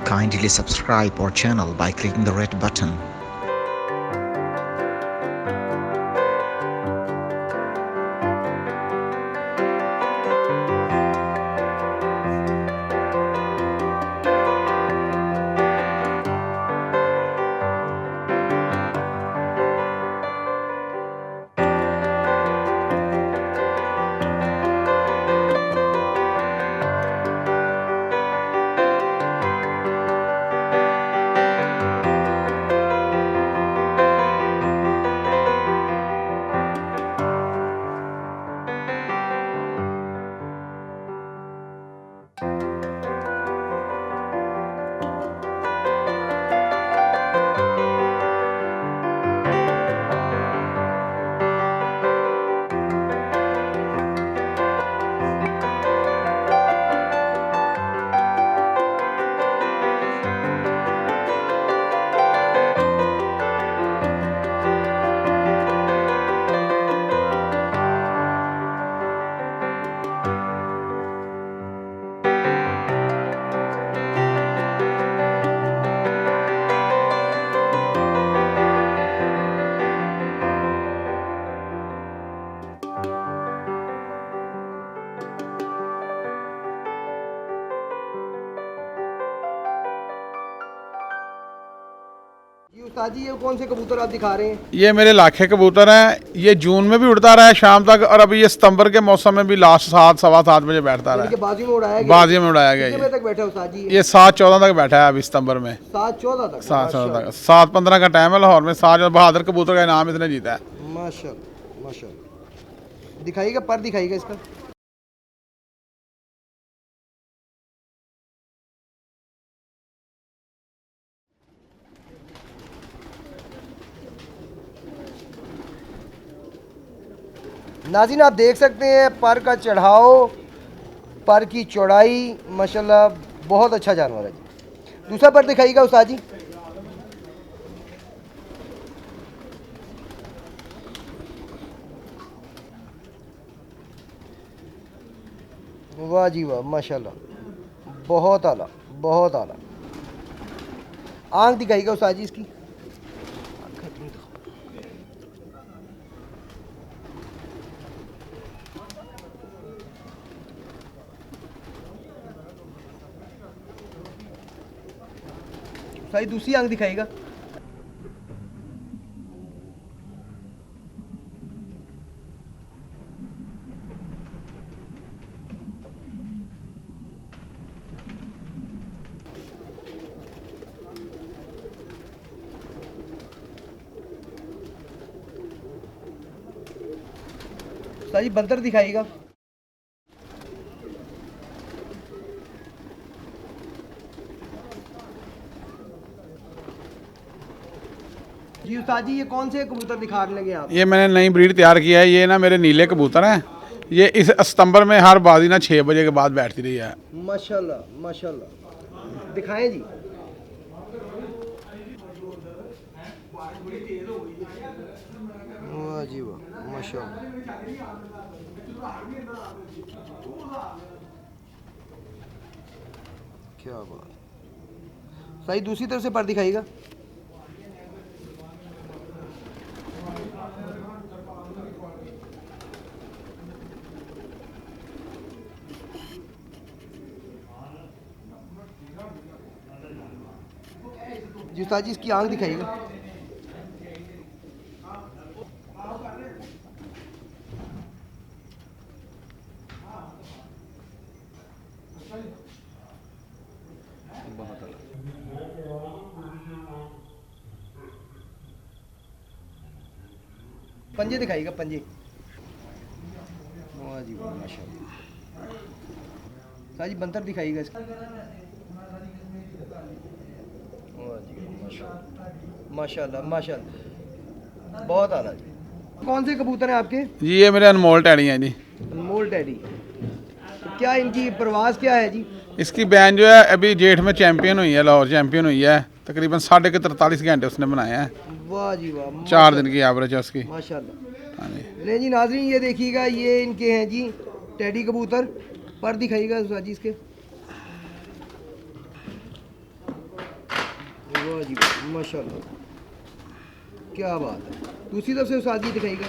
Kindly subscribe our channel by clicking the red button. जी उस्ताद जी, ये कौन से कबूतर आप दिखा रहे हैं? ये मेरे लाखे कबूतर हैं। ये जून में भी उड़ता रहा है शाम तक, और अभी ये सितंबर के मौसम में भी लास्ट 7 सवा 7 बजे बैठता रहा इनके है। बाजू में उड़ाया गया? बाजियों में उड़ाया गया। कितने बजे तक बैठा है उस्ताद जी? ये 7-14 तक बैठा है अभी सितंबर में। 7-14 तक? 7-14 तक 7-15 का टाइम है लाहौर में। 7 बहादुर कबूतर का इनाम इसने जीता है। माशाल्लाह माशाल्लाह। दिखाइएगा, पर दिखाइएगा इसका। नाज़रीन, आप देख सकते हैं पर का चढ़ाव, पर की चौड़ाई माशाल्लाह बहुत अच्छा जानवर है जी। दूसरा पर दिखाइएगा उस्ताद जी। वाह जी वाह, माशाल्लाह बहुत आला, बहुत आला। आँख दिखाइएगा उस्ताद जी इसकी। सारी दूसरी आंख दिखाएगा। सारी बंदर दिखाएगा। जी उस्ताद जी, ये कौन से कबूतर दिखाने लगे आप? ये मैंने नई ब्रीड तैयार किया है। ये ना मेरे नीले कबूतर हैं। ये इस सितंबर में हर बाजी ना 6 बजे के बाद बैठती रही है। माशाल्लाह माशाल्लाह। दिखाएं जी। वाह जी वाह, माशाल्लाह। क्या बात। सही, दूसरी तरफ से पर दिखाइएगा। जी उस्ताद जी, इसकी आंख दिखाइएगा। पंजे दिखाइएगा, पंजे। वाह जी वाह, माशाल्लाह। साजी बंतर दिखाइएगा इसका। वाह जी माशाल्लाह माशाल्लाह माशाल्लाह, बहुत आला जी। कौन से कबूतर हैं आपके? जी ये मेरे अनमोल टैडी हैं जी। अनमोल टैडी। तो क्या इनकी परवाज क्या है जी? इसकी बैन जो है अभी जेठ में चैंपियन हुई है, लाहौर चैंपियन हुई है। तकरीबन 43.5 घंटे उसने बनाए हैं। वाह जी वाह, 4 दिन की एवरेज है उसकी। माशाल्लाह। हाँ जी। ले जी नाजरीन, ये देखिएगा, ये इनके हैं जी टैडी कबूतर। पर दिखाइएगा उस्ताद जी इसके। वाह जी वाह, माशाल्लाह, क्या बात है। दूसरी तरफ से उस्ताद जी दिखाइएगा।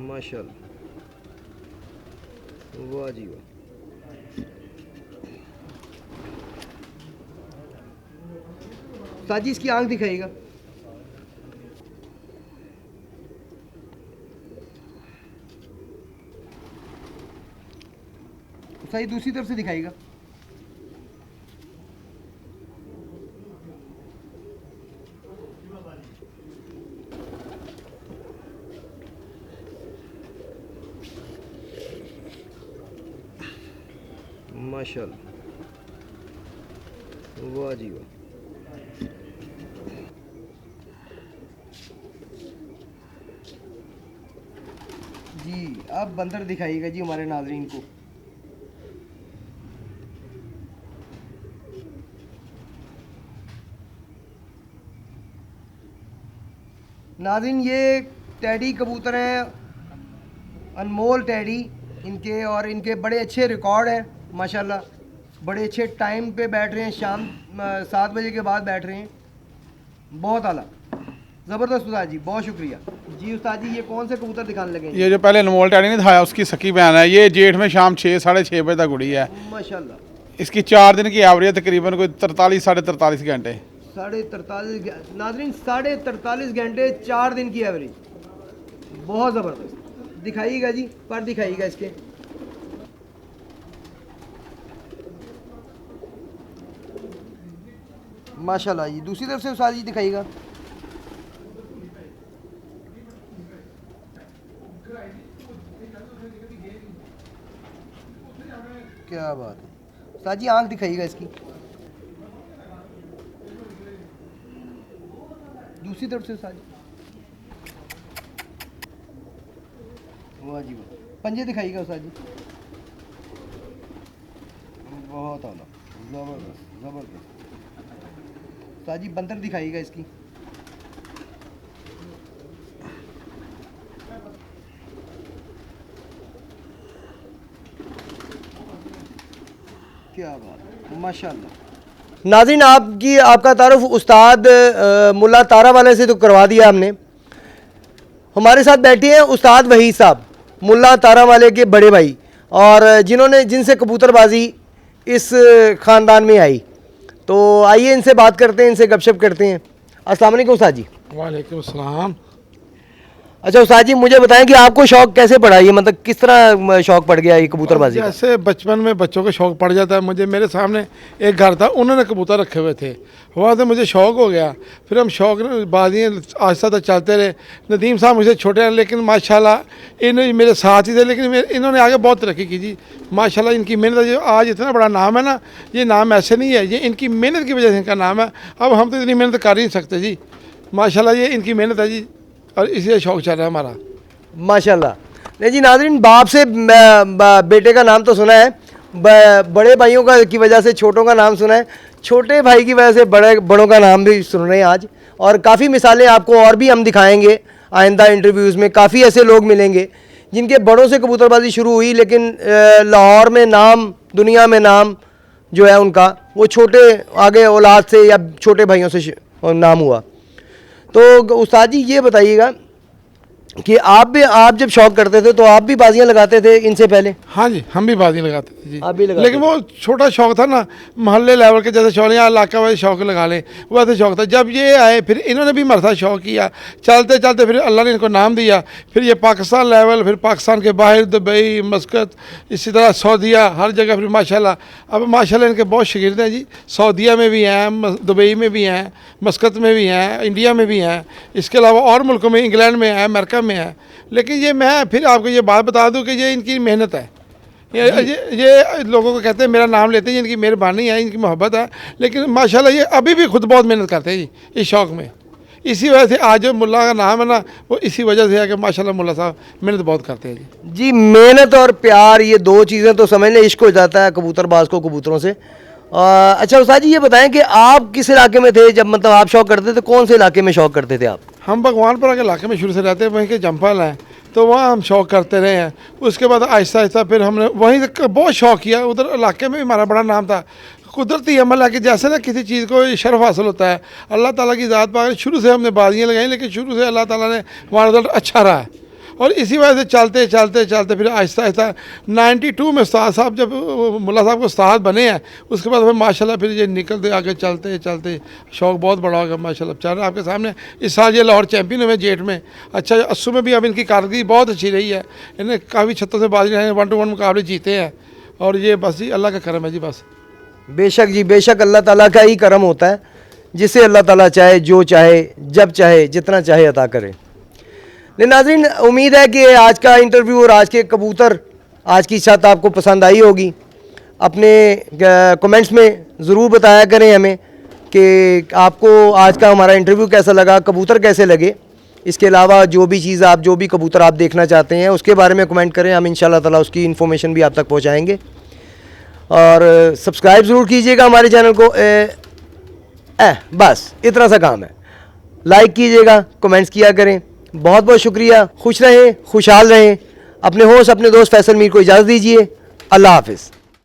माशाल्लाह, वाह जी वाह। उस्ताद जी इसकी आंख दिखाइएगा। उस्ताद जी दूसरी तरफ से दिखाइएगा। माशाल्लाह, वाह जी वाह। जी अब बंदर दिखाइएगा जी हमारे नाजरीन को। नाज़रीन ये टैडी कबूतर हैं, अनमोल टैडी इनके, और इनके बड़े अच्छे रिकॉर्ड हैं माशाल्लाह। बड़े अच्छे टाइम पे बैठ रहे हैं, शाम 7 बजे के बाद बैठ रहे हैं, बहुत आला, ज़बरदस्त उस्ताद जी, बहुत शुक्रिया जी। उस्ताद जी ये कौन से कबूतर दिखाने लगे हैं? ये जो पहले अनमोल टैडी नहीं दिखाया उसकी सकी बयान है, ये जेठ में शाम 6 साढ़े 6 बजे तक उड़ी है। माशाल्लाह, इसकी 4 दिन की एवरेज है तकरीबन कोई 43 साढ़े 43 घंटे। 43.5 नाज़रीन, 43.5 घंटे 4 दिन की एवरेज, बहुत ज़बरदस्त। दिखाइएगा जी, पर दिखाइएगा इसके। माशाल्लाह जी, दूसरी तरफ से उस्ताद जी दिखाइएगा। क्या बात है। उस्ताद जी आंख दिखाइएगा इसकी। दूसरी तरफ से उस्ताद जी, वाह जी वाह। पंजे दिखाइएगा उस्ताद जी, बहुत आला, ज़बरदस्त ज़बरदस्त। उस्ताद जी बंदर दिखाइएगा इसकी। क्या बात, माशाल्लाह। नाज़रीन आपका तारुफ उस्ताद मुल्ला तारा वाले से तो करवा दिया हमने। हमारे साथ बैठे हैं उस्ताद वहीद साहब, मुल्ला तारा वाले के बड़े भाई, और जिनसे कबूतरबाजी इस ख़ानदान में आई। तो आइए इनसे बात करते हैं, इनसे गपशप करते हैं। अस्सलाम वालेकुम उस्ताद जी। वालेकुम अस्सलाम। अच्छा उस्ताद जी मुझे बताएं कि आपको शौक़ कैसे पड़ा, ये मतलब किस तरह शौक़ पड़ गया ये कबूतरबाजी का? जैसे बचपन में बच्चों को शौक़ पड़ जाता है, मुझे मेरे सामने एक घर था, उन्होंने कबूतर रखे हुए थे, वहाँ से मुझे शौक़ हो गया। फिर हम शौक़ बाजियाँ आहिस्ता तक चलते रहे। नदीम साहब मुझे छोटे हैं लेकिन माशाल्लाह इन मेरे साथ ही थे, लेकिन इन्होंने आगे बहुत तरक्की की जी माशाल्लाह। इनकी मेहनत जो आज इतना बड़ा नाम है ना, ये नाम ऐसे नहीं है, ये इनकी मेहनत की वजह से इनका नाम है। अब हम तो इतनी मेहनत कर ही नहीं सकते जी, माशाल्लाह ये इनकी मेहनत है जी, और इसलिए शौक़ चल रहा है हमारा माशाल्लाह। नहीं जी नाज़रीन, बाप से बेटे का नाम तो सुना है, बड़े भाइयों का की वजह से छोटों का नाम सुना है, छोटे भाई की वजह से बड़ों का नाम भी सुन रहे हैं आज। और काफ़ी मिसालें आपको और भी हम दिखाएंगे आइंदा इंटरव्यूज़ में। काफ़ी ऐसे लोग मिलेंगे जिनके बड़ों से कबूतरबाजी शुरू हुई, लेकिन लाहौर में नाम, दुनिया में नाम जो है उनका, वो छोटे आगे औलाद से या छोटे भाइयों से नाम हुआ। तो उस्ताद जी ये बताइएगा कि आप जब शौक़ करते थे तो आप भी बाजियाँ लगाते थे इनसे पहले? हाँ जी, हम भी बाजी लगाते थे जी। आप भी लगाते लेकिन वो छोटा शौक़ था ना, मोहल्ले लेवल के, जैसे शौक या इलाका वाले शौक़ लगा लें, वैसे शौक़ था। जब ये आए फिर इन्होंने भी हमारे साथ शौक़ किया, चलते चलते फिर अल्लाह ने इनको नाम दिया। फिर ये पाकिस्तान लेवल, फिर पाकिस्तान के बाहर दुबई, मस्कत, इसी तरह सऊदीया, हर जगह फिर माशाल्लाह। अब माशाल्लाह इनके बहुत शागिर्द हैं जी, सऊदीया में भी हैं, दुबई में भी हैं, मस्कत में भी हैं, इंडिया में भी हैं, इसके अलावा और मुल्कों में, इंग्लैंड में है, अमेरिका में है। लेकिन ये मैं फिर आपको ये बात बता दूं कि ये इनकी मेहनत है। ये लोगों को कहते हैं मेरा नाम लेते हैं, इनकी मेहरबानी है, इनकी मोहब्बत है। लेकिन माशाल्लाह ये अभी भी खुद बहुत मेहनत करते हैं जी इस शौक़ में। इसी वजह से आज जो मुल्ला का नाम है ना, वो इसी वजह से है कि माशाल्लाह मुल्ला साहब मेहनत बहुत करते हैं जी। मेहनत और प्यार, ये दो चीज़ें तो समझ लें इश्क हो जाता है कबूतरबाज को कबूतरों से। अच्छा उस्ताद जी ये बताएं कि आप किस इलाके में थे जब मतलब आप शौक़ करते थे, कौन से इलाके में शौक़ करते थे आप? हम भगवानपुरा के इलाके में शुरू से रहते हैं, वहीं के जम्फल हैं, तो वहाँ हम शौक़ करते रहे हैं। उसके बाद आहिस्ता आहिस्ता फिर हमने वहीं तक बहुत शौक़ किया। उधर इलाके में भी हमारा बड़ा नाम था। कुदरती अमल है कि जैसे ना किसी चीज़ को शर्फ हासिल होता है, अल्लाह ताला की ज़ात पाक ने शुरू से हमने बाजियाँ लगाई, लेकिन शुरू से अल्लाह ताला ने हमारा रिजल्ट अच्छा रहा है। और इसी वजह से चलते चलते चलते फिर आहिस्ता आहिस्ता 92 में उस्ताद साहब जब मुल्ला साहब को उस्ताद बने हैं, उसके बाद फिर माशाल्लाह फिर ये निकलते आगे चलते चलते शौक़ बहुत बड़ा हो गया माशाल्लाह। चल रहा आपके सामने इस साल ये लाहौर चैम्पियन हुए जेट में। अच्छा 80 में भी अब इनकी कारकर्दगी बहुत अच्छी रही है। इन्हें काफ़ी छत्तों से बाजी हैं, 1-to-1 मुकाबले जीते हैं। और ये बस जी अल्लाह का करम है जी बस। बेशक जी बेशक, अल्लाह ताला का ही करम होता है, जिसे अल्लाह ताला चाहे, जो चाहे, जब चाहे, जितना चाहे अता करे। नहीं नाज़रीन, उम्मीद है कि आज का इंटरव्यू और आज के कबूतर, आज की छत आपको पसंद आई होगी। अपने कमेंट्स में ज़रूर बताया करें हमें कि आपको आज का हमारा इंटरव्यू कैसा लगा, कबूतर कैसे लगे। इसके अलावा जो भी चीज़ आप, जो भी कबूतर आप देखना चाहते हैं उसके बारे में कमेंट करें, हम इंशाल्लाह ताला उसकी इन्फॉर्मेशन भी आप तक पहुँचाएँगे। और सब्सक्राइब ज़रूर कीजिएगा हमारे चैनल को। बस इतना सा काम है। लाइक कीजिएगा, कमेंट्स किया करें। बहुत बहुत शुक्रिया। खुश रहें, खुशहाल रहें। अपने होस्ट, अपने दोस्त फैसल मीर को इजाज़त दीजिए। अल्लाह हाफिज़।